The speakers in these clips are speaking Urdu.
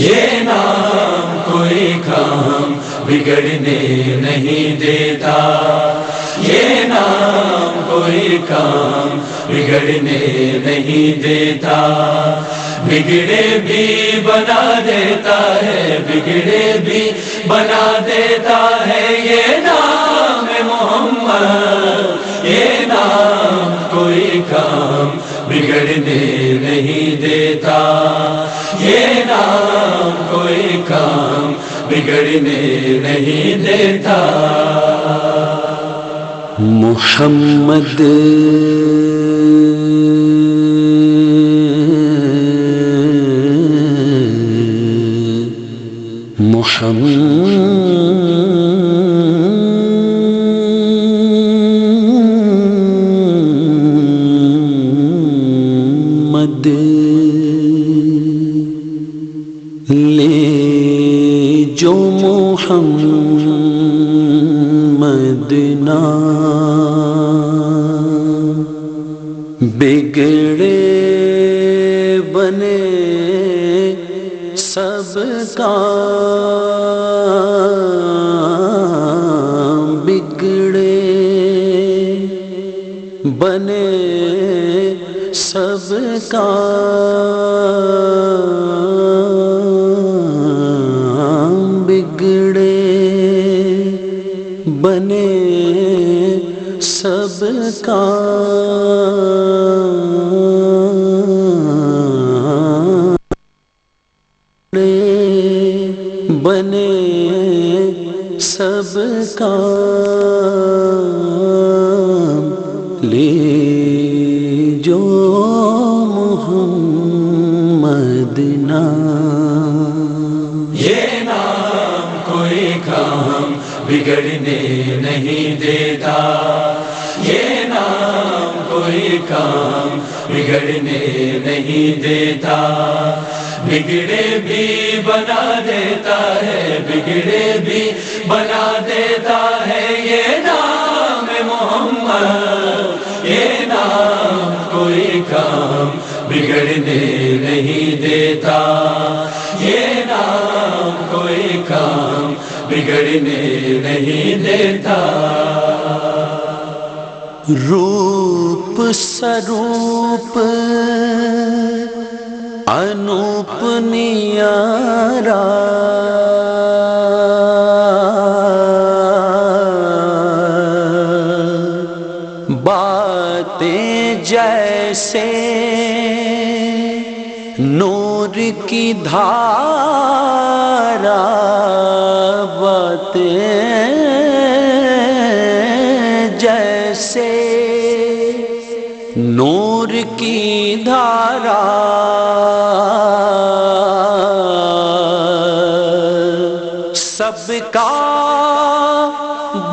یہ نام کوئی کام بگڑنے نہیں دیتا، یہ نام کوئی کام بگڑنے نہیں دیتا، بگڑے بھی بنا دیتا ہے، بگڑے بھی بنا دیتا ہے یہ نام محمد، یہ نام کوئی کام بگڑنے نہیں دیتا، یہ نام کوئی کام بگڑنے نہیں دیتا۔ محمد محمد لے جو محمد نام، بگڑے بنے سب کام، بگڑے بنے سب کام، بگڑے بنے سب کام، بنے سب کام، لے جو محمد نام۔ یہ نام کوئی کام بگڑنے نہیں دیتا، یہ نام کوئی کام بگڑنے نہیں دیتا، بگڑے بھی بنا دیتا ہے، بگڑے بھی بنا دیتا ہے یہ نام محمد، یہ نام کوئی کام بگڑنے نہیں دیتا، یہ نام کوئی کام بگڑنے نہیں دیتا۔ روپ سروپ انوپ نیارا، باتیں جیسے نور کی دھارا، باتیں جیسے نور کی دھارا، سب کا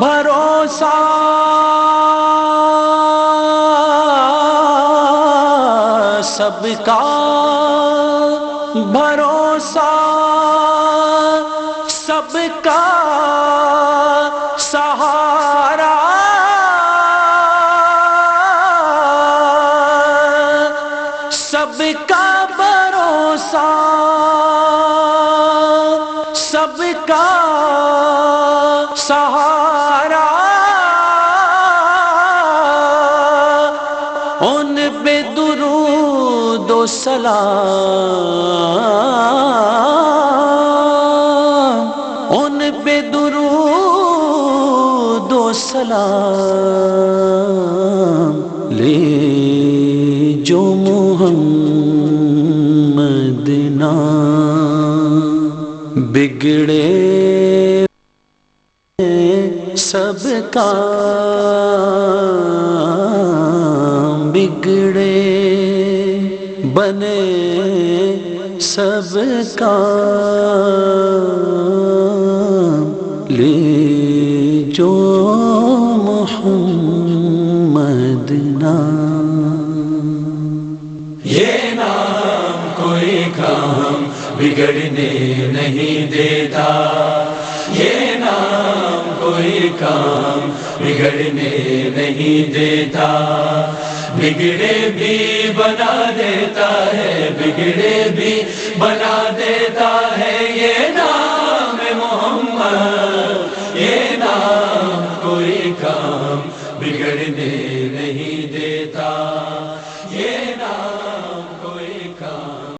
بھروسہ سب کا بھروسہ، سب کا سہارا، سب کا بھروسہ، سب کا سہارا، ان پہ درود و سلام، ان پہ درود و سلام، لے جو محمد نام، بگڑے سب کام، بگڑے بنے سب کام، لے جو محمد نام۔ یہ نام کوئی کام بگڑنے نہیں دیتا، یہ نام کوئی کام بگڑنے نہیں دیتا، بگڑے بھی بنا دیتا ہے، بگڑے بھی بنا دیتا ہے یہ نام محمد، یہ نام کوئی کام بگڑنے